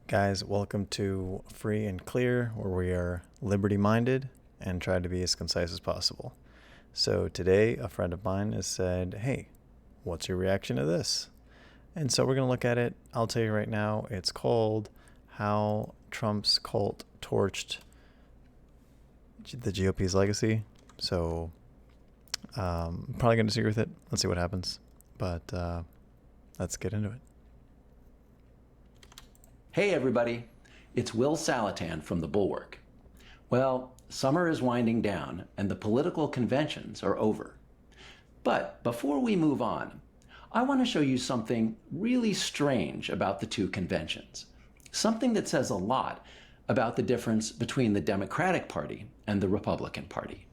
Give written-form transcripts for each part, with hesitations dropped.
Guys, welcome to Free and Clear, where we are liberty-minded and try to be as concise as possible. So today, a friend of mine has said, hey, what's your reaction to this? And so we're going to look at it. I'll tell you right now, it's called How Trump's Cult Torched the GOP's Legacy. So probably going to disagree with it. Let's see what happens. But let's get into it. Hey everybody, it's Will Salatan from The Bulwark. Well, summer is winding down and the political conventions are over. But before we move on, I want to show you something really strange about the two conventions. Something that says a lot about the difference between the Democratic Party and the Republican Party.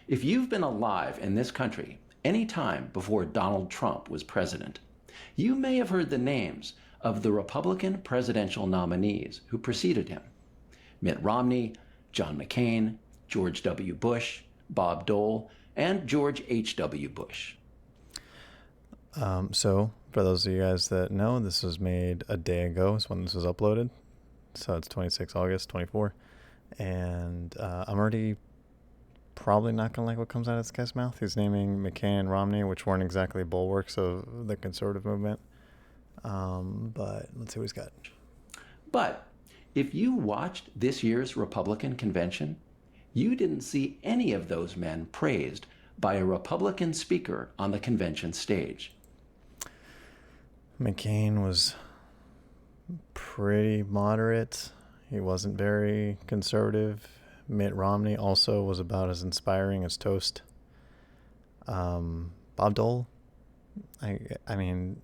If you've been alive in this country any time before Donald Trump was president, you may have heard the names of the Republican presidential nominees who preceded him: Mitt Romney, John McCain, George W. Bush, Bob Dole, and George H.W. Bush. So, for those of you guys that know, this was made a day ago is when this was uploaded. So it's 26 August 24. And I'm already probably not going to like what comes out of this guy's mouth. He's naming McCain and Romney, which weren't exactly bulwarks of the conservative movement. But let's see what he's got. But if you watched this year's Republican convention, you didn't see any of those men praised by a Republican speaker on the convention stage. McCain was pretty moderate. He wasn't very conservative. Mitt Romney also was about as inspiring as toast. Bob Dole, I mean,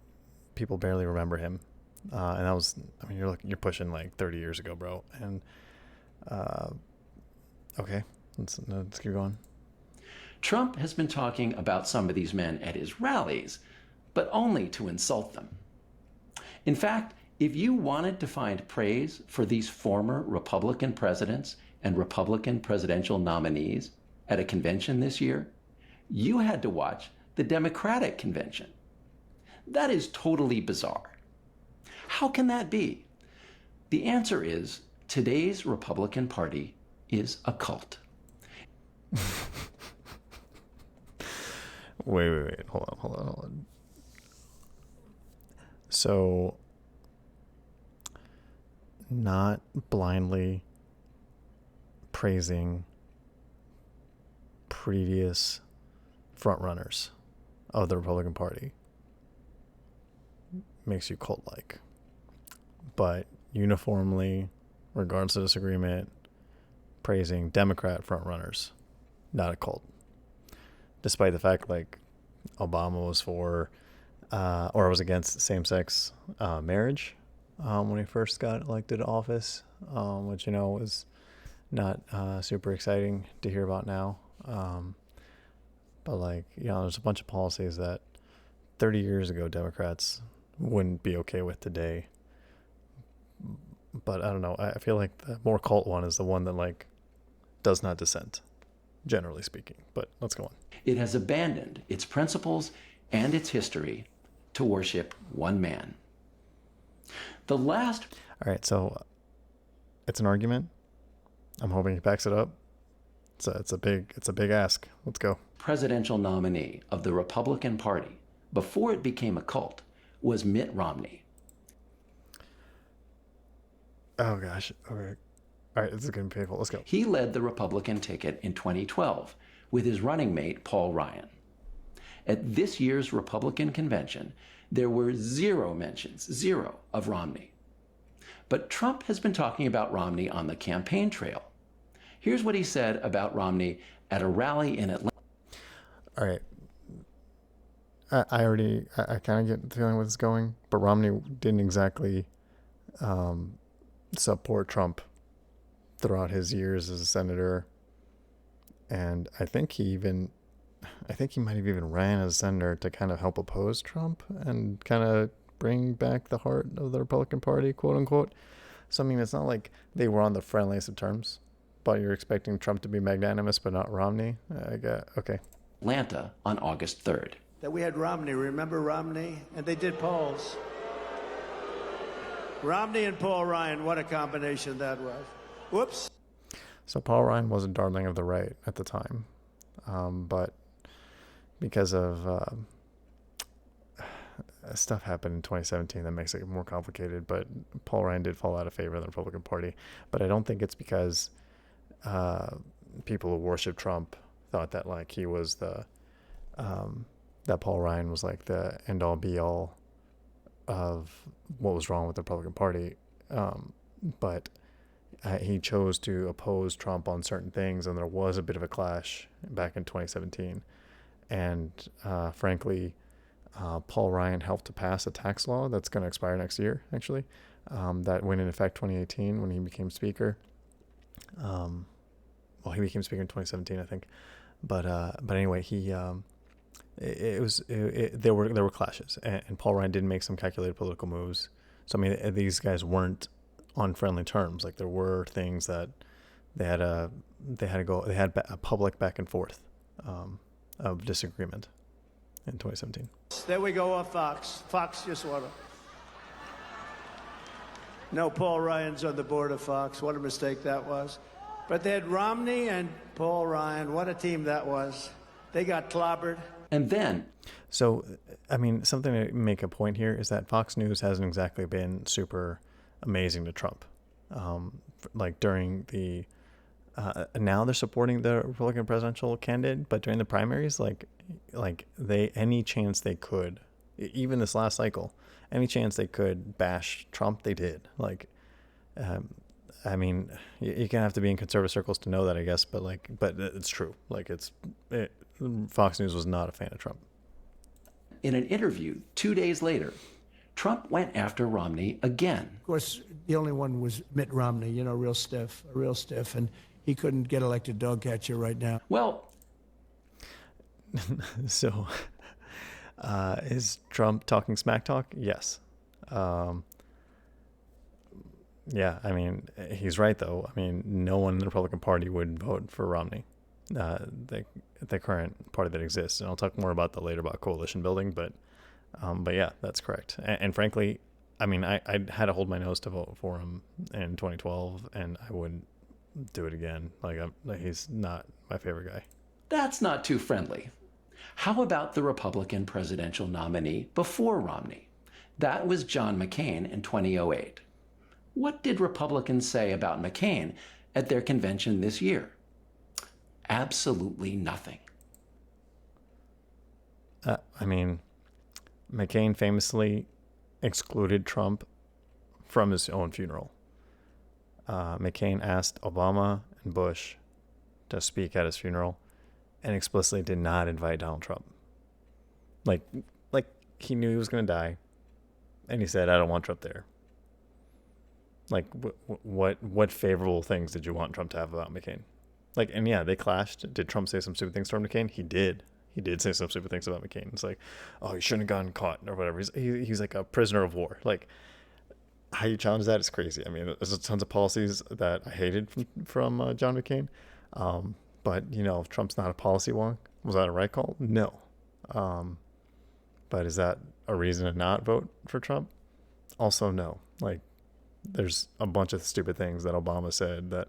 people barely remember him, and that was, I mean, you're pushing like 30 years ago, bro. And okay, let's keep going. Trump has been talking about some of these men at his rallies, but only to insult them. In fact, if you wanted to find praise for these former Republican presidents and Republican presidential nominees at a convention this year, you had to watch the Democratic convention. That is totally bizarre. How can that be? The answer is today's Republican Party is a cult. Wait. Hold on. So, not blindly praising previous frontrunners of the Republican Party makes you cult-like. But uniformly, regardless of disagreement, praising Democrat frontrunners, not a cult. Despite the fact, like, Obama was for, or was against same-sex marriage when he first got elected to office, which, you know, was not super exciting to hear about now. But, like, you know, there's a bunch of policies that 30 years ago Democrats wouldn't be okay with today. But I don't know. I feel like the more cult one is the one that, like, does not dissent, generally speaking. But let's go on. It has abandoned its principles and its history to worship one man. The last... All right, so it's an argument. I'm hoping he backs it up. It's a big ask. Let's go. presidential nominee of the Republican Party before it became a cult was Mitt Romney. Oh, gosh. Okay. All right, this is going to be painful. Let's go. He led the Republican ticket in 2012 with his running mate, Paul Ryan. At this year's Republican convention, there were zero mentions of Romney. But Trump has been talking about Romney on the campaign trail. Here's what he said about Romney at a rally in Atlanta. All right. I kind of get the feeling where this is going, but Romney didn't exactly support Trump throughout his years as a senator. And I think he might have even ran as a senator to kind of help oppose Trump and kind of bring back the heart of the Republican Party, quote unquote. So, I mean, it's not like they were on the friendliest of terms, but you're expecting Trump to be magnanimous, but not Romney. I get, okay. Atlanta on August 3rd. That we had Romney, remember Romney? And they did polls. Romney and Paul Ryan, what a combination that was. Whoops. So Paul Ryan was a darling of the right at the time, but because of stuff happened in 2017 that makes it more complicated. But Paul Ryan did fall out of favor in the Republican Party. But I don't think it's because people who worship Trump thought that like he was that Paul Ryan was like the end all be all of what was wrong with the Republican Party. But he chose to oppose Trump on certain things, and there was a bit of a clash back in 2017. And frankly, Paul Ryan helped to pass a tax law that's going to expire next year, actually, that went in effect 2018 when he became Speaker. Well, he became Speaker in 2017, I think. But anyway, there were clashes, and Paul Ryan did make some calculated political moves. So I mean, these guys weren't on friendly terms. Like there were things that they had a public back and forth of disagreement in 2017. There we go off Fox. Fox just won. No, Paul Ryan's on the board of Fox. What a mistake that was. But they had Romney and Paul Ryan. What a team that was. They got clobbered. And then, so, I mean, something to make a point here is that Fox News hasn't exactly been super amazing to Trump. Like during the, now they're supporting the Republican presidential candidate, but during the primaries, like any chance they could, even this last cycle, any chance they could bash Trump, they did. Like, I mean, you're gonna have to be in conservative circles to know that, I guess. But it's true. Like Fox News was not a fan of Trump. in an interview 2 days later, Trump went after Romney again. Of course, the only one was Mitt Romney, real stiff, and he couldn't get elected dog catcher right now. Well, so is Trump talking smack talk? Yes. Yeah, I mean, he's right, though. I mean, no one in the Republican Party would vote for Romney, the current party that exists. And I'll talk more about that later about coalition building. But yeah, that's correct. And frankly, I mean, I had to hold my nose to vote for him in 2012, and I wouldn't do it again. He's not my favorite guy. that's not too friendly. How about the Republican presidential nominee before Romney? That was John McCain in 2008. What did Republicans say about McCain at their convention this year? Absolutely nothing. I mean, McCain famously excluded Trump from his own funeral. McCain asked Obama and Bush to speak at his funeral and explicitly did not invite Donald Trump. Like he knew he was going to die, and he said, "I don't want Trump there." Like, what favorable things did you want Trump to have about McCain? Like, and yeah, they clashed. Did Trump say some stupid things toward McCain? He did. He did say some stupid things about McCain. It's like, oh, he shouldn't have gotten caught or whatever. He's like a prisoner of war. Like, how you challenge that is crazy. I mean, there's tons of policies that I hated from John McCain. But, if Trump's not a policy wonk, was that a right call? No. But is that a reason to not vote for Trump? Also, no. Like, there's a bunch of stupid things that Obama said, that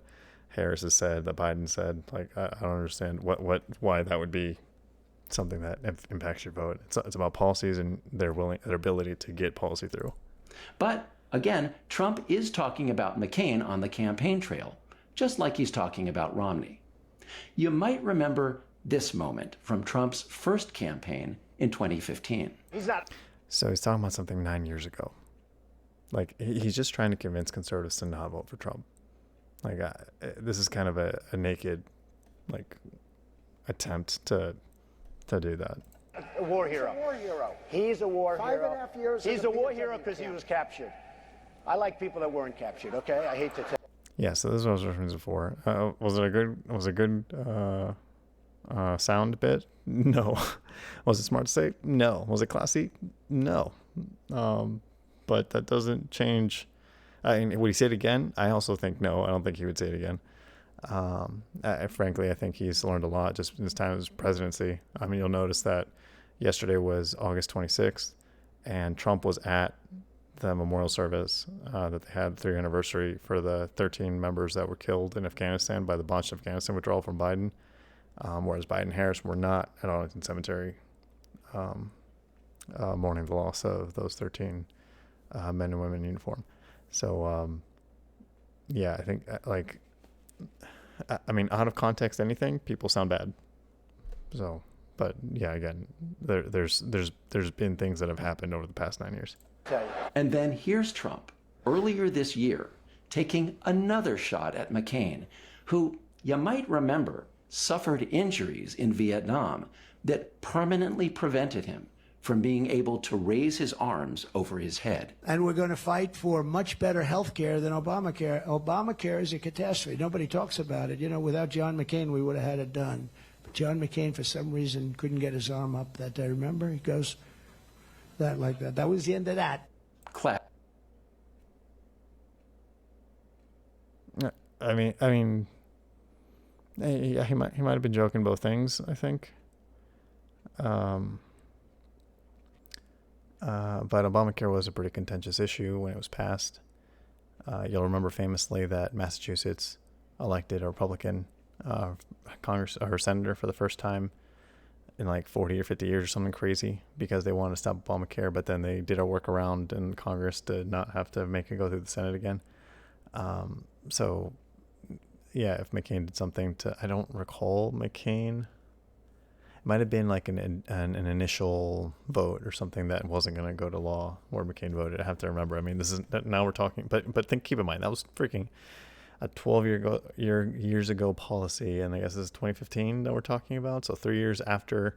Harris has said, that Biden said. Like, I don't understand why that would be something that impacts your vote. It's about policies and their ability to get policy through. But again, Trump is talking about McCain on the campaign trail, just like he's talking about Romney. You might remember this moment from Trump's first campaign in 2015. So he's talking about something 9 years ago. Like, he's just trying to convince conservatives to not vote for Trump. Like, this is kind of a naked, like, attempt to do that. A war hero. He's a war hero. 5.5 years. He's a war hero because he was captured. I like people that weren't captured. Okay, I hate to tell. Yeah, so this is what I was referencing before. Was it a good sound bit? No. Was it smart to say? No. Was it classy? No. But that doesn't change. I mean, would he say it again? I also think no. I don't think he would say it again. Frankly, I think he's learned a lot just in his time as presidency. I mean, you'll notice that yesterday was August 26th, and Trump was at the memorial service that they had, the 3rd anniversary for the 13 members that were killed in Afghanistan by the botched Afghanistan withdrawal from Biden, whereas Biden and Harris were not at Arlington Cemetery mourning the loss of those 13 men and women in uniform. So, yeah, I think I mean, out of context, anything, people sound bad. So, but yeah, again, there's been things that have happened over the past 9 years. And then here's Trump, earlier this year, taking another shot at McCain, who, you might remember, suffered injuries in Vietnam that permanently prevented him from being able to raise his arms over his head. And we're going to fight for much better health care than Obamacare. Obamacare is a catastrophe. Nobody talks about it. You know, without John McCain, we would have had it done. But John McCain, for some reason, couldn't get his arm up that day. Remember? He goes that like that. That was the end of that. Clap. I mean, yeah, he might have been joking both things, I think. But Obamacare was a pretty contentious issue when it was passed. You'll remember famously that Massachusetts elected a Republican Congress or senator for the first time in like 40 or 50 years or something crazy because they wanted to stop Obamacare, but then they did a workaround in Congress to not have to make it go through the Senate again. So, yeah, if McCain did something to, I don't recall McCain. It might have been like an initial vote or something that wasn't going to go to law where McCain voted. I have to remember. I mean, this is now we're talking, but keep in mind that was freaking a 12 years ago policy, and I guess this is 2015 that we're talking about. So 3 years after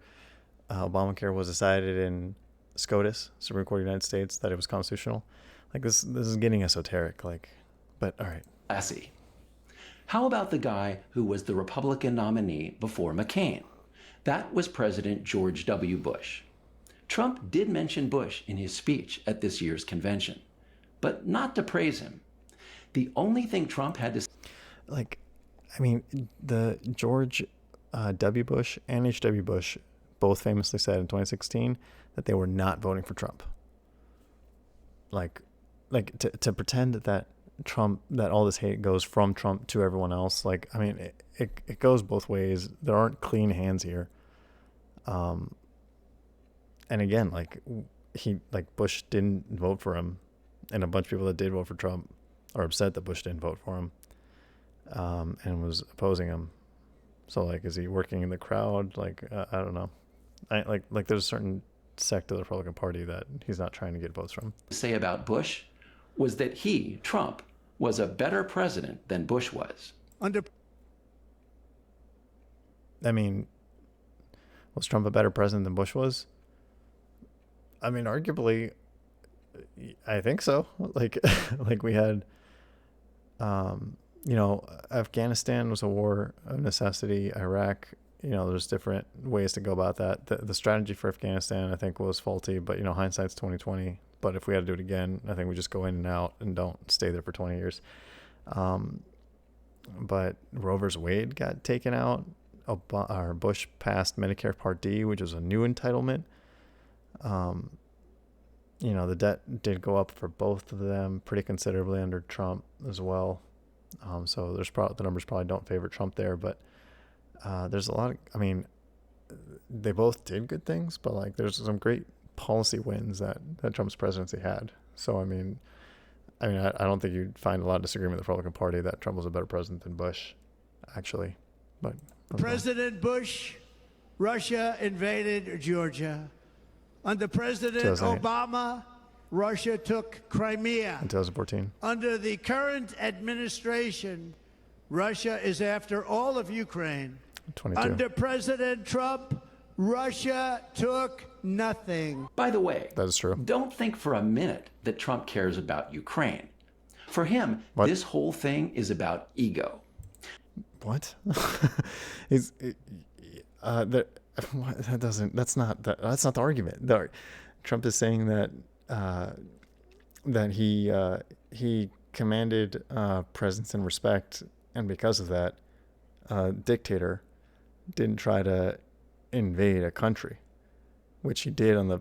Obamacare was decided in SCOTUS, Supreme Court of the United States, that it was constitutional. Like this is getting esoteric. Like, but all right. Classy. How about the guy who was the Republican nominee before McCain? That was President George W. Bush. Trump did mention Bush in his speech at this year's convention, but not to praise him. The only thing Trump had to say, like, I mean, the George W. Bush and H.W. Bush both famously said in 2016 that they were not voting for Trump. Like to pretend that Trump, that all this hate goes from Trump to everyone else. Like, I mean, it goes both ways. There aren't clean hands here. And again, Bush didn't vote for him, and a bunch of people that did vote for Trump are upset that Bush didn't vote for him, and was opposing him. So like, is he working in the crowd? Like, I don't know. Like there's a certain sect of the Republican Party that he's not trying to get votes from. Say about Bush was that he, Trump, was a better president than Bush was. I mean, was Trump a better president than Bush was? I mean, arguably, I think so. Like we had, Afghanistan was a war of necessity. Iraq, there's different ways to go about that. The strategy for Afghanistan, I think, was faulty, but, hindsight's 2020. But if we had to do it again, I think we just go in and out and don't stay there for 20 years. But Roe vs. Wade got taken out. Bush passed Medicare Part D, which was a new entitlement. The debt did go up for both of them pretty considerably under Trump as well. So the numbers probably don't favor Trump there, but there's a lot of, I mean, they both did good things, but like there's some great policy wins that Trump's presidency had. So, I don't think you'd find a lot of disagreement with the Republican Party that Trump was a better president than Bush, actually. But President Bush, Russia invaded Georgia. Under President Obama, Russia took Crimea. In 2014. Under the current administration, Russia is after all of Ukraine. 22. Under President Trump, Russia took nothing. By the way, that is true. Don't think for a minute that Trump cares about Ukraine. For him, this whole thing is about ego. What? That's not the argument. Trump is saying that he commanded presence and respect, and because of that, dictator didn't try to invade a country, which he did on the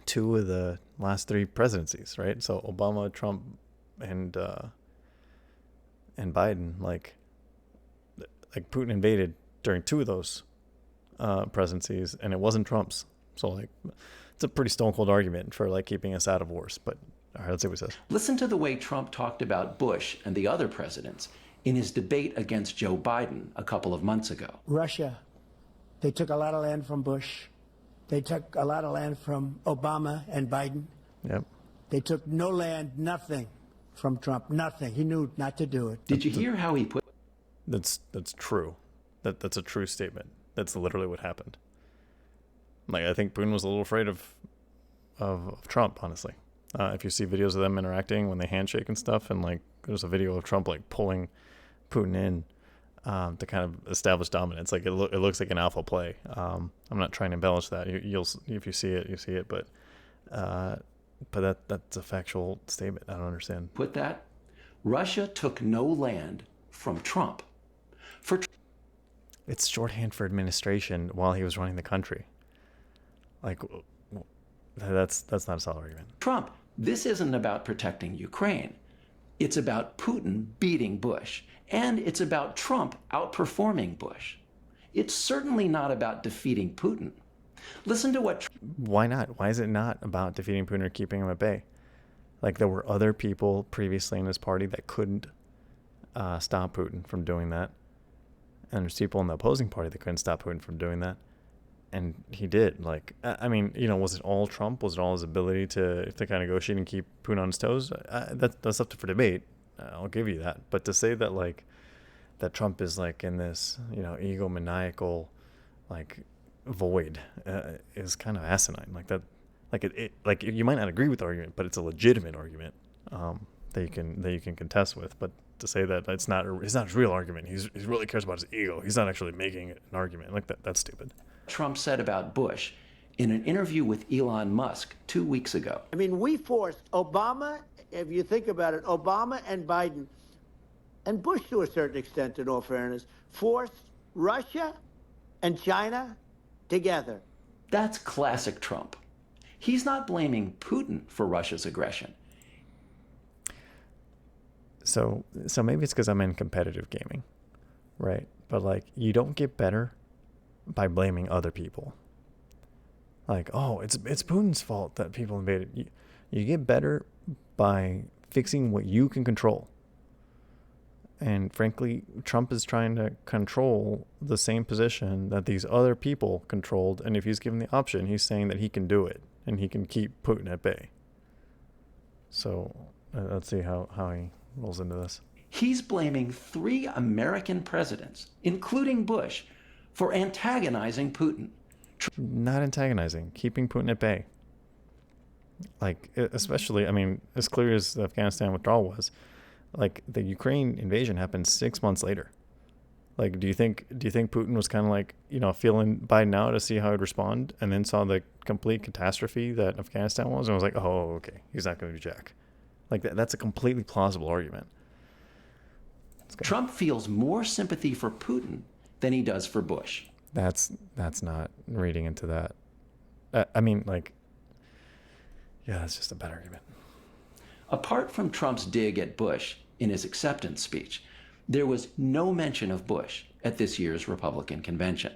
two of the last three presidencies, right? So Obama, Trump, and Biden, like Putin invaded during two of those presidencies, and it wasn't Trump's. So like, it's a pretty stone cold argument for like keeping us out of wars. But all right, let's see what he says. Listen to the way Trump talked about Bush and the other presidents in his debate against Joe Biden a couple of months ago. Russia, they took a lot of land from Bush. They took a lot of land from Obama and Biden. Yep. They took no land, nothing from Trump, nothing. He knew not to do it. Did you hear how he put? That's true. That's a true statement. That's literally what happened. Like, I think Putin was a little afraid of Trump, honestly. If you see videos of them interacting when they handshake and stuff, and like there's a video of Trump like pulling Putin in to kind of establish dominance. Like it looks like an alpha play. I'm not trying to embellish that. You'll if you see it, you see it. But that's a factual statement. I don't understand. Put that. Russia took no land from Trump. It's shorthand for administration while he was running the country. Like, that's not a solid argument. Trump, this isn't about protecting Ukraine. It's about Putin beating Bush. And it's about Trump outperforming Bush. It's certainly not about defeating Putin. Listen to what... Why not? Why is it not about defeating Putin or keeping him at bay? Like, there were other people previously in his party that couldn't stop Putin from doing that. And there's people in the opposing party that couldn't stop Putin from doing that. And he did. Like, I mean, was it all Trump? Was it all his ability to kind of negotiate and keep Putin on his toes? That's up for debate. I'll give you that. But to say that, like, that Trump is, like, in this, egomaniacal, like, void is kind of asinine. Like, that, like, you might not agree with the argument, but it's a legitimate argument that you can contest with. But to say that it's not his real argument, he really cares about his ego. He's not actually making an argument. Like, that's stupid. Trump said about Bush in an interview with Elon Musk 2 weeks ago. I mean, we forced Obama, if you think about it, Obama and Biden, and Bush to a certain extent, in all fairness, forced Russia and China together. That's classic Trump. He's not blaming Putin for Russia's aggression. So maybe it's because I'm in competitive gaming, right? But like, you don't get better by blaming other people. Like, oh, it's Putin's fault that people invaded. You get better by fixing what you can control. And frankly, Trump is trying to control the same position that these other people controlled. And if he's given the option, he's saying that he can do it and he can keep Putin at bay. So let's see how he rolls into this. He's blaming 3 American presidents, including Bush, for antagonizing Putin. Not antagonizing, keeping Putin at bay. Like, especially, I mean, as clear as the Afghanistan withdrawal was, like, the Ukraine invasion happened 6 months later. Like, do you think Putin was kind of like, feeling Biden out to see how he'd respond, and then saw the complete catastrophe that Afghanistan was, and was like, oh, okay, he's not going to do jack. Like, that's a completely plausible argument. Trump feels more sympathy for Putin than he does for Bush. That's not reading into that. I mean, like, yeah, that's just a bad argument. Apart from Trump's dig at Bush in his acceptance speech, there was no mention of Bush at this year's Republican convention.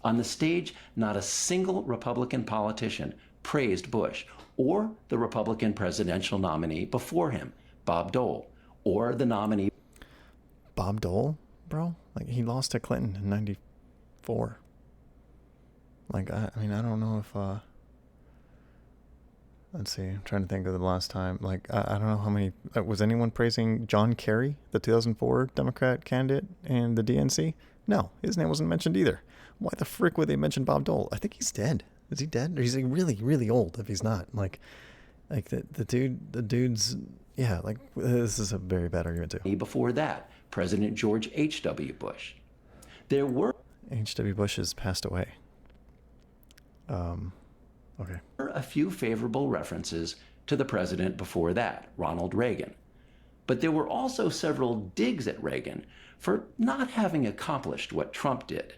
On the stage, not a single Republican politician praised Bush or the Republican presidential nominee before him, Bob Dole, or the nominee. Bob Dole, bro? Like, he lost to Clinton in 94. Like, I mean, I don't know if, let's see, I'm trying to think of the last time. Like, I don't know how many, was anyone praising John Kerry, the 2004 Democrat candidate and the DNC? No, his name wasn't mentioned either. Why the frick would they mention Bob Dole? I think he's dead. Is he dead? Or he's like really, really old if he's not. Like the dude's, yeah, like, this is a very bad argument too. Before that, President George H.W. Bush. There were... H.W. Bush has passed away. Okay. A few favorable references to the president before that, Ronald Reagan. But there were also several digs at Reagan for not having accomplished what Trump did.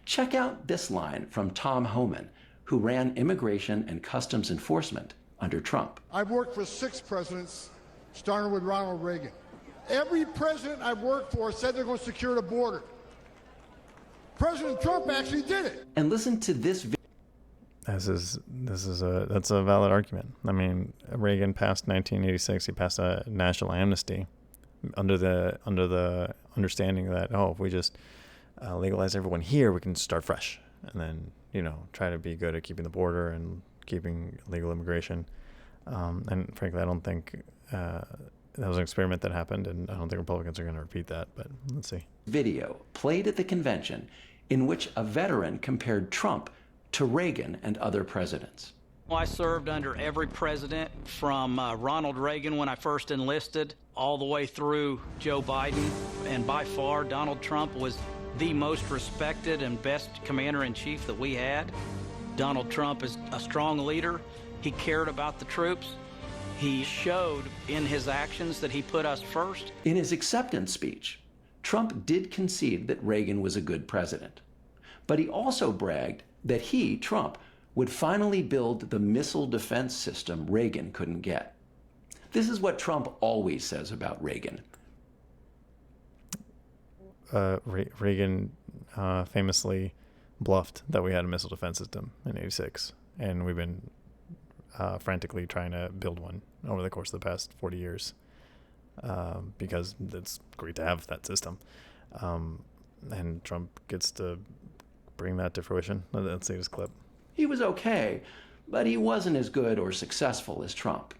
Check out this line from Tom Homan, who ran Immigration and Customs Enforcement under Trump. I've worked for 6 presidents, starting with Ronald Reagan. Every president I've worked for said they're going to secure the border. President Trump actually did it. And listen to this That's a valid argument. I mean, Reagan passed 1986. He passed a national amnesty under the understanding that, if we just legalize everyone here, we can start fresh, and then try to be good at keeping the border and keeping legal immigration. And frankly, I don't think that was an experiment that happened, and I don't think Republicans are going to repeat that. But let's see. Video played at the convention in which a veteran compared Trump to Reagan and other presidents. I served under every president from Ronald Reagan when I first enlisted all the way through Joe Biden, and by far Donald Trump was the most respected and best commander-in-chief that we had. Donald Trump is a strong leader. He cared about the troops. He showed in his actions that he put us first. In his acceptance speech, Trump did concede that Reagan was a good president, but he also bragged that he, Trump, would finally build the missile defense system Reagan couldn't get. This is what Trump always says about Reagan. Reagan famously bluffed that we had a missile defense system in '86, and we've been frantically trying to build one over the course of the past 40 years because it's great to have that system. And Trump gets to bring that to fruition. Let's see this clip. He was okay, but he wasn't as good or successful as Trump.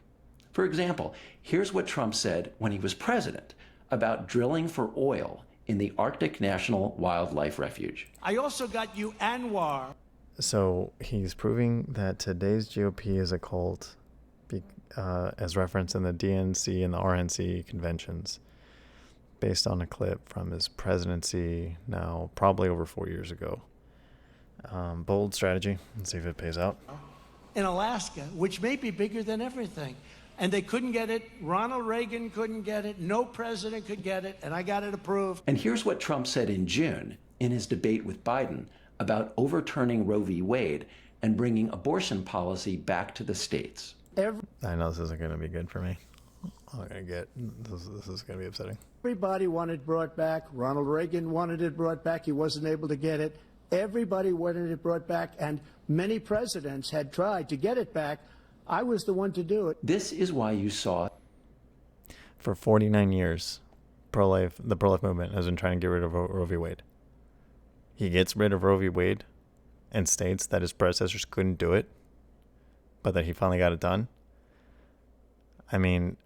For example, here's what Trump said when he was president about drilling for oil in the Arctic National Wildlife Refuge. I also got you Anwar. So he's proving that today's GOP is a cult, as referenced in the DNC and the RNC conventions, based on a clip from his presidency now probably over 4 years ago. Bold strategy. Let's see if it pays out. In Alaska, which may be bigger than everything. And they couldn't get it. Ronald Reagan couldn't get it. No president could get it. And I got it approved. And here's what Trump said in June in his debate with Biden about overturning Roe v. Wade and bringing abortion policy back to the states. I know this isn't going to be good for me. I'm going to get this is going to be upsetting. Everybody wanted it brought back. Ronald Reagan wanted it brought back. He wasn't able to get it. Everybody wanted it brought back, and many presidents had tried to get it back. I was the one to do it. This is why you saw. For 49 years, the pro-life movement has been trying to get rid of Roe v. Wade. He gets rid of Roe v. Wade and states that his predecessors couldn't do it, but that he finally got it done. I mean,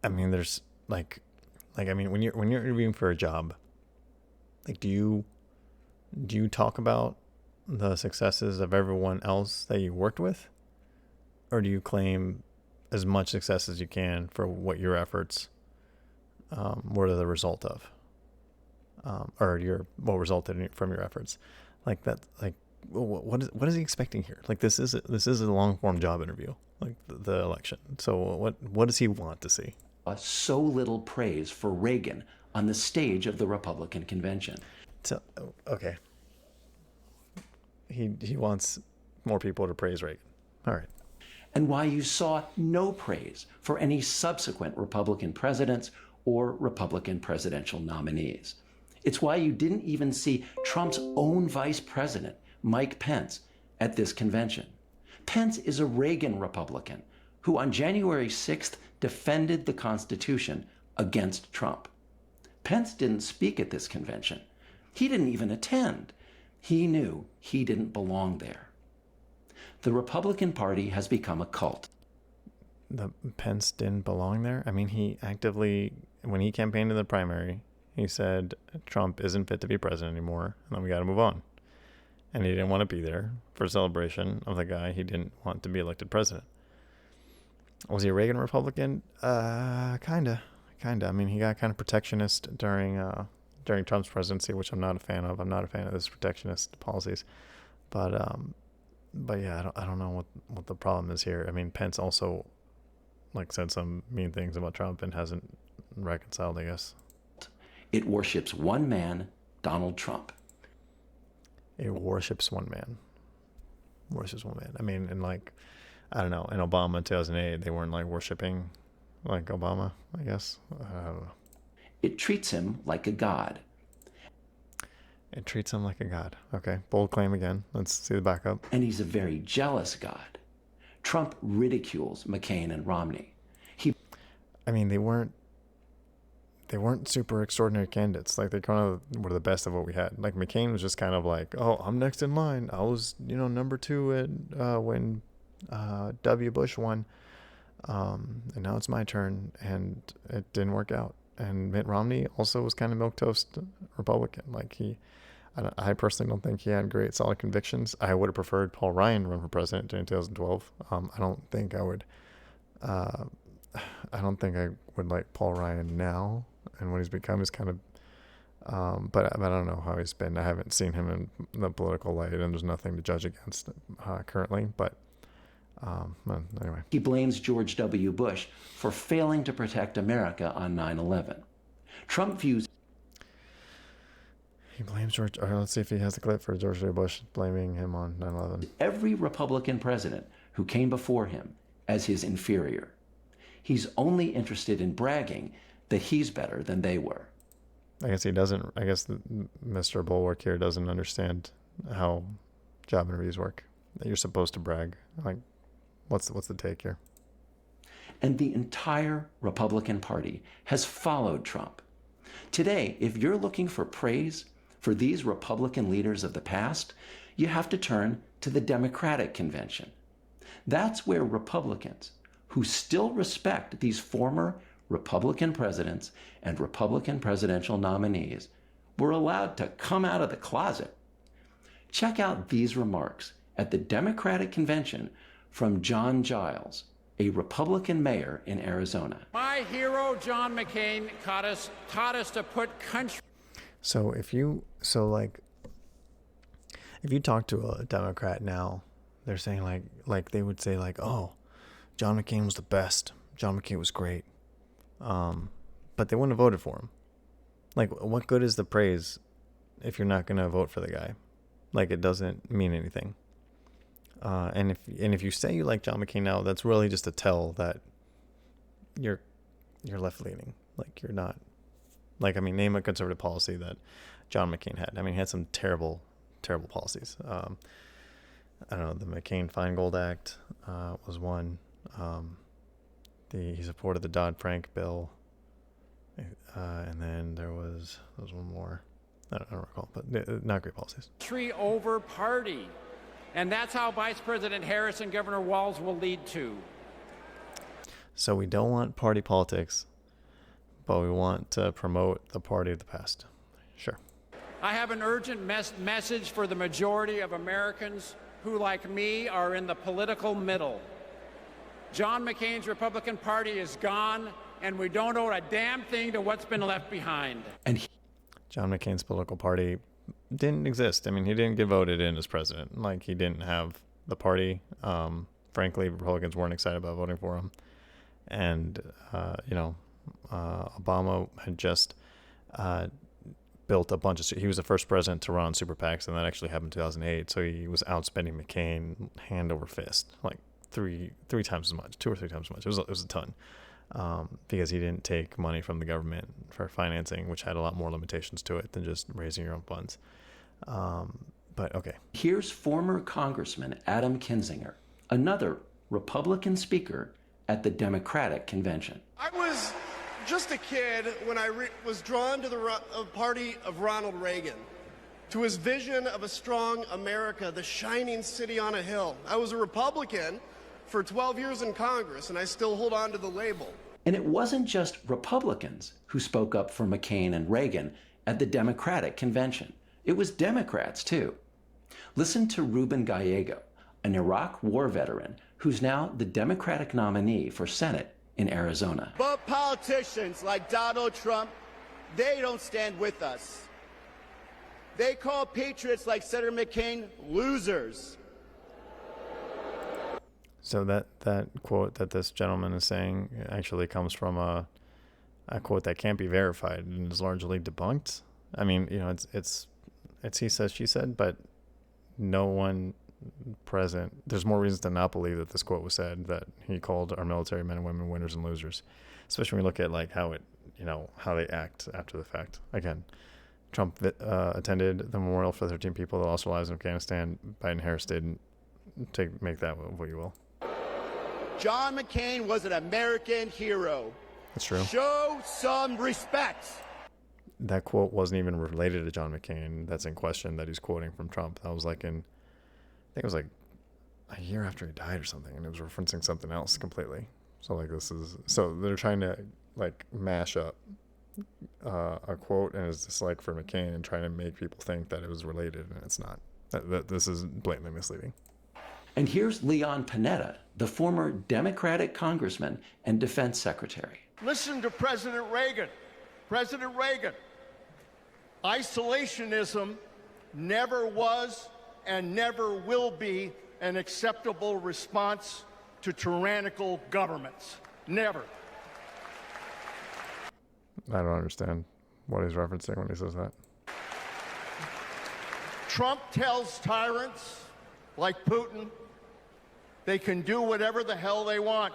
there's when you're interviewing for a job, do you talk about the successes of everyone else that you worked with, or do you claim as much success as you can for what your efforts were the result of, or what resulted from your efforts? What is he expecting here? This is a long form job interview, like the election. So what does he want to see? So little praise for Reagan on the stage of the Republican convention. So, okay. He wants more people to praise Reagan. All right. And why you saw no praise for any subsequent Republican presidents or Republican presidential nominees. It's why you didn't even see Trump's own vice president, Mike Pence, at this convention. Pence is a Reagan Republican who on January 6th defended the Constitution against Trump. Pence didn't speak at this convention. He didn't even attend. He knew he didn't belong there. The Republican Party has become a cult. The Pence didn't belong there? I mean, he actively, when he campaigned in the primary, he said Trump isn't fit to be president anymore, and then we got to move on. And he didn't want to be there for a celebration of the guy he didn't want to be elected president. Was he a Reagan Republican? Kinda. I mean, he got kind of protectionist during Trump's presidency, which I'm not a fan of. I'm not a fan of his protectionist policies. But yeah, I don't know what the problem is here. I mean, Pence also said some mean things about Trump and hasn't reconciled, I guess. It worships one man, Donald Trump. It worships one man. I mean, and I don't know. In Obama in 2008, they weren't like worshiping like Obama, I guess. I don't know. It treats him like a god. It treats him like a god. Okay, bold claim again. Let's see the backup. And he's a very jealous god. Trump ridicules McCain and Romney. I mean, they weren't super extraordinary candidates. Like, they kind of were the best of what we had. Like, McCain was just kind of like, oh, I'm next in line. I was, number 2 at when W. Bush won. And now it's my turn, and it didn't work out. And Mitt Romney also was kind of milquetoast Republican. Like, I personally don't think he had great solid convictions. I would have preferred Paul Ryan run for president in 2012. I don't think I would like Paul Ryan now, and what he's become is kind of, but I don't know how he's been. I haven't seen him in the political light, and there's nothing to judge against currently, but well, anyway. He blames George W. Bush for failing to protect America on 9/11. Trump views... He blames George... All right, let's see if he has the clip for George W. Bush blaming him on 9/11. ...every Republican president who came before him as his inferior. He's only interested in bragging that he's better than they were. I guess he doesn't... I guess Mr. Bulwark here doesn't understand how job interviews work. That you're supposed to brag. Like, what's the take here? And the entire Republican Party has followed Trump. Today, if you're looking for praise for these Republican leaders of the past, you have to turn to the Democratic Convention. That's where Republicans who still respect these former Republican presidents and Republican presidential nominees were allowed to come out of the closet. Check out these remarks at the Democratic Convention from John Giles, a Republican mayor in Arizona. My hero, John McCain, taught us to put country... So if you talk to a Democrat now, they're saying like they would say like, oh, John McCain was the best. John McCain was great. But they wouldn't have voted for him. Like, what good is the praise if you're not going to vote for the guy? Like, it doesn't mean anything. And if you say you like John McCain now, that's really just a tell that you're left leaning. Like, you're not. Like, I mean, name a conservative policy that John McCain had. I mean, he had some terrible, terrible policies. I don't know, the McCain-Feingold Act was one. He supported the Dodd-Frank bill. And then there was one more. I don't recall, but not great policies. Country over party. And that's how Vice President Harris and Governor Walz will lead to. So we don't want party politics, but we want to promote the party of the past. Sure. I have an urgent message for the majority of Americans who, like me, are in the political middle. John McCain's Republican Party is gone, and we don't owe a damn thing to what's been left behind. And John McCain's political party didn't exist. I mean, he didn't get voted in as president. Like, he didn't have the party. Frankly, Republicans weren't excited about voting for him. And, Obama had just built a bunch of... He was the first president to run on super PACs, and that actually happened in 2008. So he was outspending McCain hand over fist, like three times as much, 2 or 3 times as much. It was a ton. Because he didn't take money from the government for financing, which had a lot more limitations to it than just raising your own funds. But okay. Here's former Congressman Adam Kinzinger, another Republican speaker at the Democratic Convention. I was just a kid when I was drawn to the party of Ronald Reagan, to his vision of a strong America, the shining city on a hill. I was a Republican for 12 years in Congress, and I still hold on to the label. And it wasn't just Republicans who spoke up for McCain and Reagan at the Democratic Convention. It was Democrats, too. Listen to Ruben Gallego, an Iraq war veteran who's now the Democratic nominee for Senate in Arizona. But politicians like Donald Trump, they don't stand with us. They call patriots like Senator McCain losers. So that quote that this gentleman is saying actually comes from a quote that can't be verified and is largely debunked. I mean, it's he said, she said, but no one present, there's more reasons to not believe that this quote was said, that he called our military men and women winners and losers, especially when we look at like how it, how they act after the fact. Again, Trump attended the memorial for 13 people that lost their lives in Afghanistan. Biden Harris didn't. Make that what you will. John McCain was an American hero. That's true. Show some respect. That quote wasn't even related to John McCain. That's in question that he's quoting from Trump. That was like I think it was like a year after he died or something, and it was referencing something else completely. So like so they're trying to like mash up a quote and his dislike for McCain and trying to make people think that it was related, and it's not. This is blatantly misleading. And here's Leon Panetta, the former Democratic congressman and defense secretary. Listen to President Reagan. President Reagan, isolationism never was and never will be an acceptable response to tyrannical governments. Never. I don't understand what he's referencing when he says that. Trump tells tyrants like Putin they can do whatever the hell they want.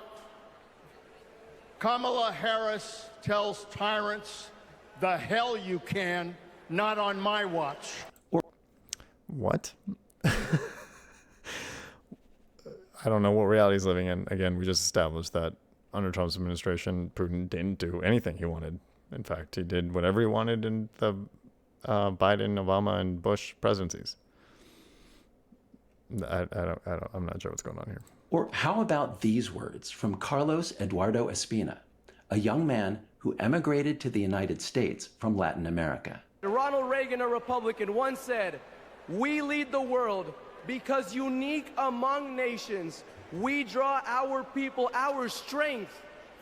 Kamala Harris tells tyrants, the hell you can, not on my watch. What? I don't know what reality he's living in. Again, we just established that under Trump's administration, Putin didn't do anything he wanted. In fact, he did whatever he wanted in the Biden, Obama, and Bush presidencies. I'm not sure what's going on here. Or how about these words from Carlos Eduardo Espina, a young man who emigrated to the United States from Latin America. Ronald Reagan, a Republican, once said, "We lead the world because unique among nations, we draw our people, our strength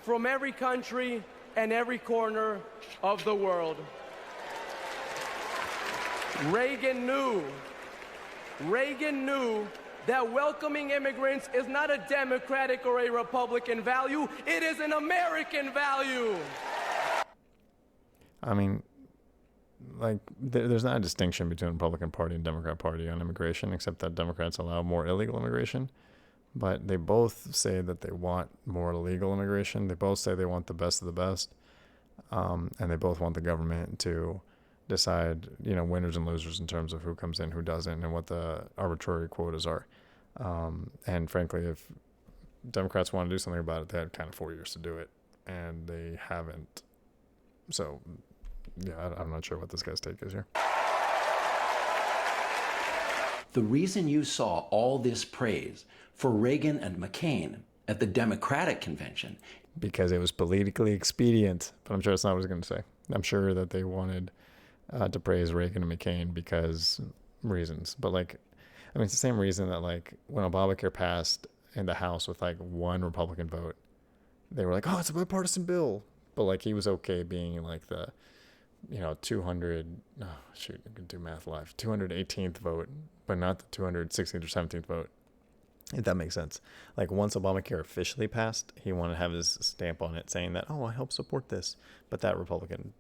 from every country and every corner of the world." Reagan knew that welcoming immigrants is not a Democratic or a Republican value, it is an American value. I mean, like, there's not a distinction between the Republican Party and Democrat Party on immigration, except that Democrats allow more illegal immigration. But they both say that they want more legal immigration. They both say they want the best of the best. And they both want the government to decide, winners and losers in terms of who comes in, who doesn't, and what the arbitrary quotas are. And frankly, if Democrats want to do something about it, they had kind of 4 years to do it, and they haven't. So, yeah, I'm not sure what this guy's take is here. The reason you saw all this praise for Reagan and McCain at the Democratic convention, because it was politically expedient, but I'm sure that's not what he's going to say. I'm sure that they wanted to praise Reagan and McCain because reasons. But it's the same reason that when Obamacare passed in the House with one Republican vote, they were like, oh, it's a bipartisan bill. But he was okay being in the 218th vote, but not the 216th or 17th vote. If that makes sense. Once Obamacare officially passed, he wanted to have his stamp on it saying that, oh, I help support this. But that Republican,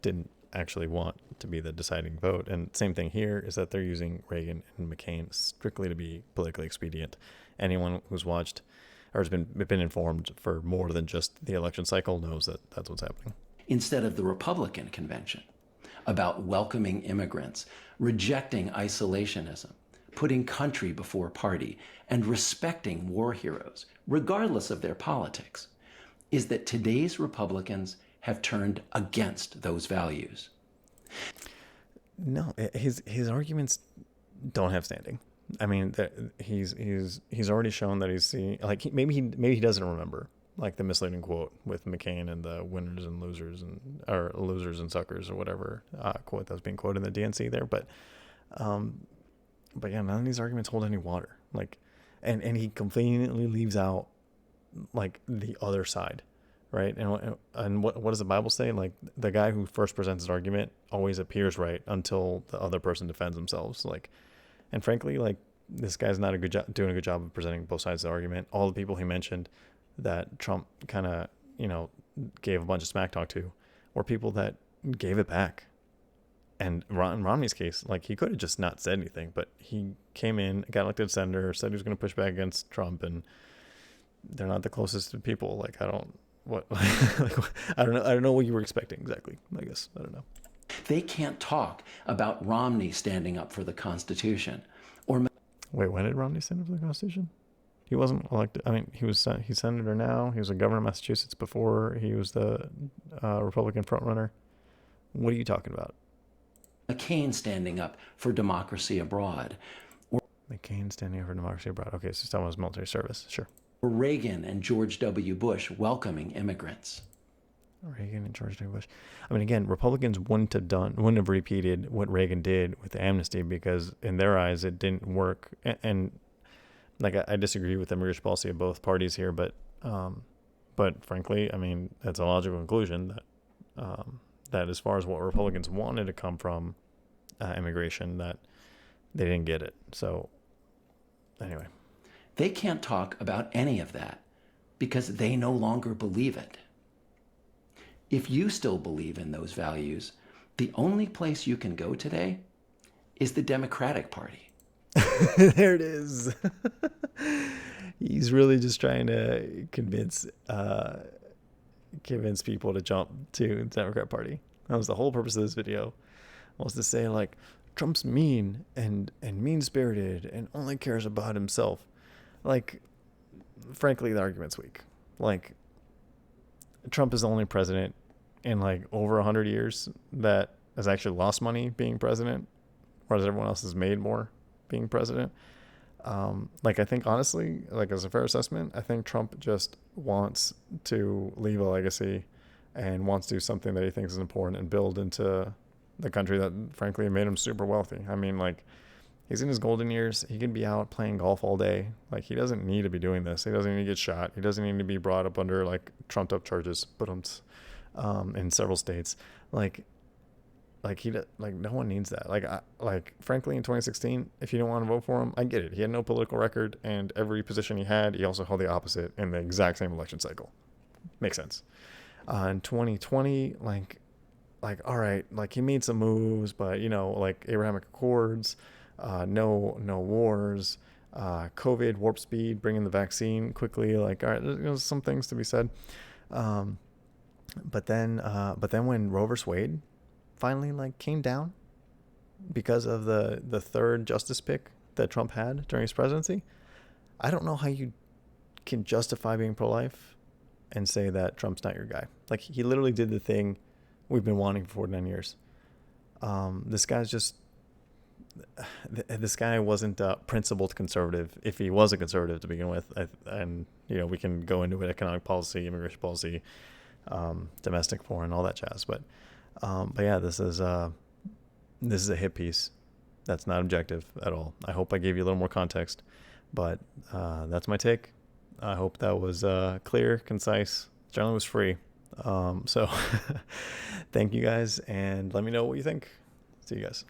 didn't actually want to be the deciding vote. And same thing here is that they're using Reagan and McCain strictly to be politically expedient. Anyone who's watched or has been informed for more than just the election cycle knows that that's what's happening. instead of the Republican convention, about welcoming immigrants, rejecting isolationism, putting country before party, and respecting war heroes, regardless of their politics, is that today's Republicans have turned against those values. No, his arguments don't have standing. I mean, he's already shown that he's seeing, maybe he doesn't remember the misleading quote with McCain and the winners and losers or losers and suckers or whatever quote that was being quoted in the DNC there. But yeah, none of these arguments hold any water. And he conveniently leaves out the other side, right? And what does the Bible say? The guy who first presents his argument always appears right until the other person defends themselves. And frankly, this guy's not doing a good job of presenting both sides of the argument. All the people he mentioned that Trump kind of, gave a bunch of smack talk to were people that gave it back. And in Romney's case, like, he could have just not said anything, but he came in, got elected senator, said he was going to push back against Trump, and they're not the closest to people. Like, I don't know what you were expecting exactly. I guess I don't know. They can't talk about Romney standing up for the Constitution or. Wait, when did Romney stand up for the Constitution? He wasn't elected. I mean, he's senator now. He was a governor of Massachusetts before. He was the Republican frontrunner. What are you talking about? McCain standing up for democracy abroad. Or McCain standing up for democracy abroad. Okay, so he's talking about his military service. Sure. Reagan and George W. Bush welcoming immigrants. Reagan and George W. Bush. I mean, again, Republicans wouldn't have repeated what Reagan did with the amnesty because in their eyes it didn't work. And like, I disagree with the immigration policy of both parties here, but frankly, I mean, that's a logical conclusion that as far as what Republicans wanted to come from immigration, that they didn't get it. So anyway. They can't talk about any of that because they no longer believe it. If you still believe in those values, the only place you can go today is the Democratic Party. There it is. He's really just trying to convince people to jump to the Democrat Party. That was the whole purpose of this video, was to say, like, Trump's mean and mean-spirited and only cares about himself. Like, frankly, the argument's weak. Like, Trump is the only president in like over 100 years that has actually lost money being president, whereas everyone else has made more being president. Like, I think, honestly, like, as a fair assessment, I think Trump just wants to leave a legacy and wants to do something that he thinks is important and build into the country that, frankly, made him super wealthy. I mean, like, he's in his golden years. He can be out playing golf all day. Like, he doesn't need to be doing this. He doesn't need to get shot. He doesn't need to be brought up under, like, trumped up charges, in several states. Like no one needs that. Like, frankly, in 2016, if you don't want to vote for him, I get it. He had no political record, and every position he had, he also held the opposite in the exact same election cycle. Makes sense. In 2020, like, all right, like, he made some moves, but, you know, like, Abrahamic Accords, no wars, COVID, warp speed, bringing the vaccine quickly. Like, all right, there's some things to be said. But then when Roe vs. Wade finally, like, came down because of the third justice pick that Trump had during his presidency, I don't know how you can justify being pro-life and say that Trump's not your guy. Like, he literally did the thing we've been wanting for 49 years. This guy wasn't a principled conservative, if he was a conservative to begin with. And, you know, we can go into it, economic policy, immigration policy, domestic, foreign, all that jazz. But yeah, this is a hit piece that's not objective at all. I hope I gave you a little more context, but that's my take. I hope that was clear, concise. Generally was free. So thank you guys, and let me know what you think. See you guys.